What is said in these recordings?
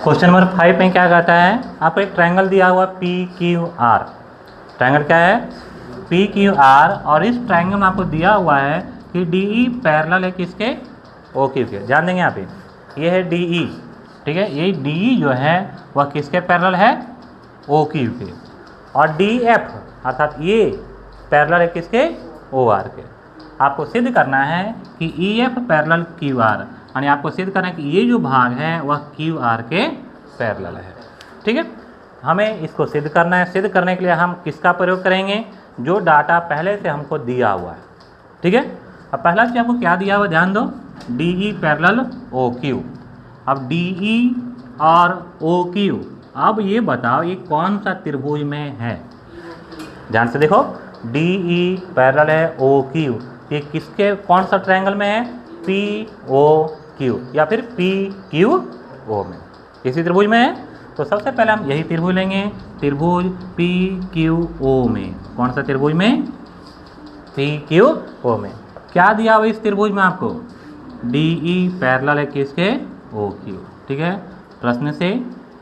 Question number 5 में क्या कहता है, आपको एक ट्रायंगल दिया हुआ पी क्यू आर। ट्रायंगल क्या है, पी क्यू आर, और इस ट्रायंगल में आपको दिया हुआ है कि डी ई पैरेलल है किसके, ओ क्यू के। ध्यान देंगे यहाँ पे, ये है डी ई, ठीक है, ये डी ई जो है वह किसके पैरेलल है, ओ क्यू के। और डी एफ अर्थात ये पैरेलल है किसके, ओ आर के। आपको सिद्ध करना है कि E F parallel Q R, यानी आपको सिद्ध करना है कि ये जो भाग है वह क्यू आर के पैरेलल है। ठीक है, हमें इसको सिद्ध करना है। सिद्ध करने के लिए हम किसका प्रयोग करेंगे, जो डाटा पहले से हमको दिया हुआ है। ठीक है, अब पहला चीज आपको क्या दिया हुआ, ध्यान दो, D E parallel O Q. अब डी ई और ओ क्यू, अब ये बताओ ये कौन सा त्रिभुज में है। ध्यान से देखो, डी ई पैरेलल है ओ क्यू, ये किसके, कौन सा ट्रायंगल में है, पी ओ क्यू या फिर पी क्यू ओ में, इसी त्रिभुज में है। तो सबसे पहले हम यही त्रिभुज लेंगे, त्रिभुज पी क्यू ओ में। कौन सा त्रिभुज में, पी क्यू ओ में। क्या दिया हुआ इस त्रिभुज में आपको, डी ई पैरेलल है किसके, ओ क्यू। ठीक है, प्रश्न से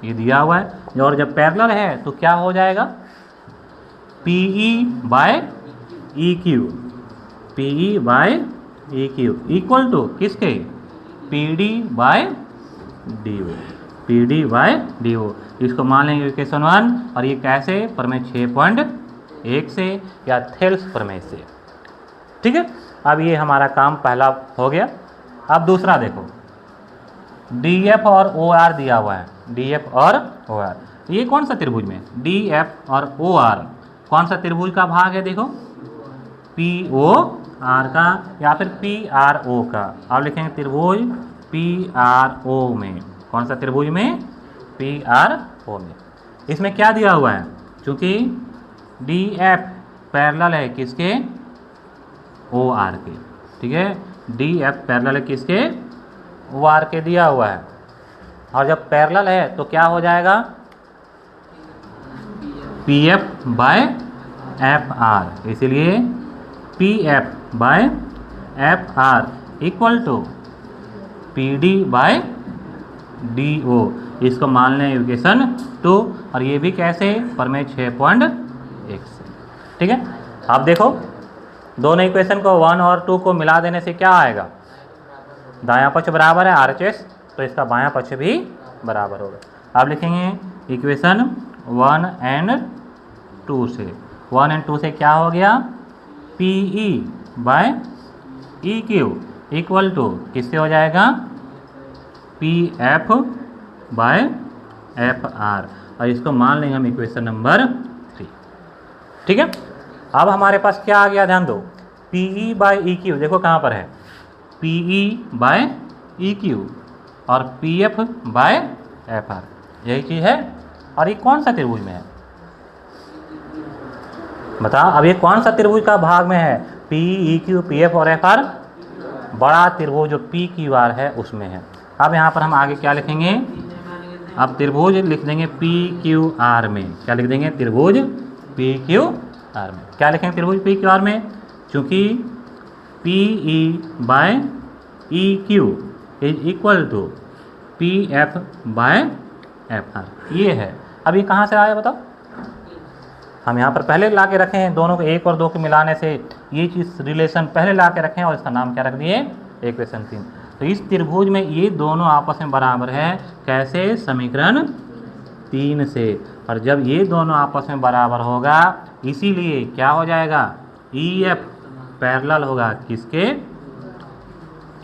ये दिया हुआ है, और जब पैरेलल है तो क्या हो जाएगा, P E by E Q, P E by E Q equal to किसके, P D by D O, P D by D O. इसको मान लेंगे इक्वेशन 1, और ये कैसे, प्रमेय 6.1 से या थेल्स प्रमेय से। ठीक है, अब ये हमारा काम पहला हो गया। अब दूसरा देखो, डी एफ और ओ आर दिया हुआ है, डी एफ और ओ आर। ये कौन सा त्रिभुज में, डी एफ और ओ आर कौन सा त्रिभुज का भाग है, देखो, पी ओ आर का या फिर पी आर ओ का। अब लिखेंगे त्रिभुज पी आर ओ में। कौन सा त्रिभुज में, पी आर ओ में। इसमें क्या दिया हुआ है, चूंकि डी एफ पैरेलल है किसके, ओ आर के। ठीक है, डी एफ पैरेलल है किसके, ओ आर के दिया हुआ है। और जब पैरेलल है तो क्या हो जाएगा, P F by F R, इसीलिए P F by F R equal to P D by D O. इसको मान लें इक्वेशन 2, और ये भी कैसे, प्रमेय 6.1 से। ठीक है, आप देखो दोनों इक्वेशन को 1 और 2 को मिला देने से क्या आएगा, दायां पक्ष बराबर है RHS, तो इसका बायां पक्ष भी बराबर होगा। आप लिखेंगे इक्वेशन 1 एंड 2 से, 1 एंड 2 से क्या हो गया, P E by E Q equal to किससे हो जाएगा, P F by F R, और इसको मान लेंगे हम इक्वेशन नंबर 3। ठीक है, अब हमारे पास क्या आ गया, ध्यान दो, P E by E Q, देखो कहाँ पर है, P E by E Q और P F by F R, यही चीज़ है। और ये कौन सा त्रिभुज में है, बताओ, अब ये कौन सा त्रिभुज का भाग में है, पी ई क्यू पी एफ और एफ आर, बड़ा त्रिभुज जो पी क्यू आर है उसमें है। अब यहाँ पर हम आगे क्या लिखेंगे, अब त्रिभुज लिख देंगे पी क्यू आर में। क्या लिख देंगे, त्रिभुज पी क्यू आर में। क्या लिखेंगे त्रिभुज पी क्यू आर में, चूँकि P E by E Q is equal to P F by F R, ये है। अब ये कहाँ से आया बताओ, हम यहाँ पर पहले ला के रखे हैं, दोनों को 1 और 2 को मिलाने से ये चीज़ रिलेशन पहले ला के रखें, और इसका नाम क्या रख दिए, इक्वेशन 3। तो इस त्रिभुज में ये दोनों आपस में बराबर है, कैसे, समीकरण 3 से। और जब ये दोनों आपस में बराबर होगा, इसीलिए क्या हो जाएगा, ई एफ पैरेलल होगा किसके,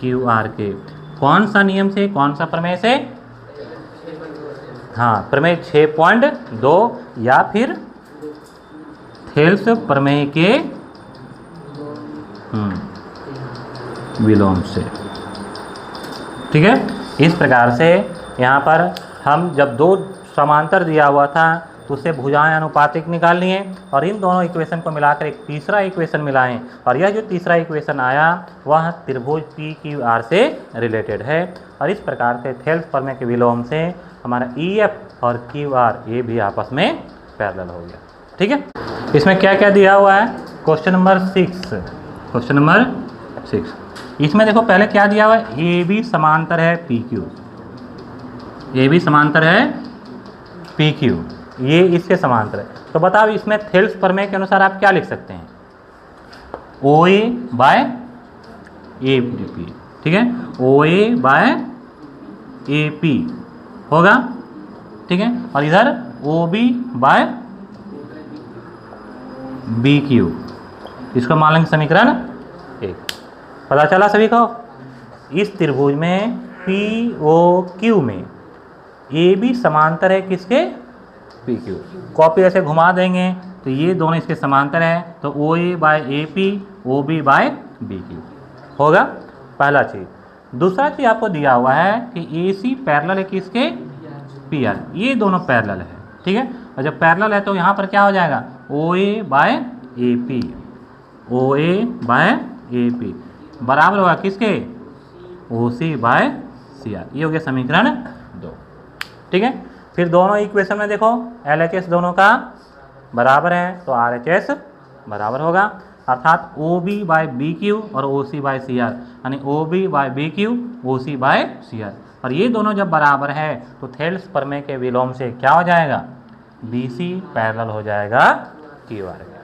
क्यू आर के। कौन सा नियम से, कौन सा प्रमेय से, हाँ, प्रमेय 6.2 या फिर थेल्स प्रमेय के विलोम से। ठीक है, इस प्रकार से यहाँ पर हम जब 2 समांतर दिया हुआ था तो उससे भुजाएं अनुपातिक निकाल लिए, और इन दोनों इक्वेशन को मिलाकर एक तीसरा इक्वेशन मिलाएं, और यह जो तीसरा इक्वेशन आया वह त्रिभुज पी क्यू आर से रिलेटेड है। और इस प्रकार से थेल्स प्रमेय के विलोम से हमारा ई एफ और क्यू आर ये भी आपस में पैरेलल हो गया। ठीक है, इसमें क्या क्या दिया हुआ है, क्वेश्चन नंबर 6, क्वेश्चन नंबर 6, इसमें देखो पहले क्या दिया हुआ है, ए बी समांतर है पी क्यू, ये भी समांतर है पी क्यू, ये इसके समांतर है। तो बताओ इसमें थेल्स प्रमेय के अनुसार आप क्या लिख सकते हैं, ओ ए बाय ए पी, ठीक है, ओ ए बाय ए पी होगा, ठीक है, और इधर O B by B Q, इसको मान लेंगे समीकरण 1। पता चला सभी को। इस त्रिभुज में पी ओ क्यू में ए बी समांतर है किसके, पी क्यू। कॉपी ऐसे घुमा देंगे तो ये दोनों इसके समांतर है, तो O A by A P, O B by B Q होगा, पहला चीज़। दूसरा चीज़ आपको दिया हुआ है कि ए सी पैरेलल है किसके, पी आर, ये दोनों पैरेलल है, ठीक है। और जब पैरेलल है तो यहाँ पर क्या हो जाएगा, O A by A P, O A by A P बराबर होगा किसके, ओ सी बाय सी आर। ये हो गया समीकरण 2, ठीक है। फिर दोनों इक्वेशन में देखो एल एच एस दोनों का बराबर है, तो आर एच एस बराबर होगा, अर्थात O B by B Q और O C by C R, यानी O B by B Q, O C by C R. और ये दोनों जब बराबर है तो थेल्स प्रमेय के विलोम से क्या हो जाएगा, बी सी पैरेलल हो जाएगा क्यू आर के।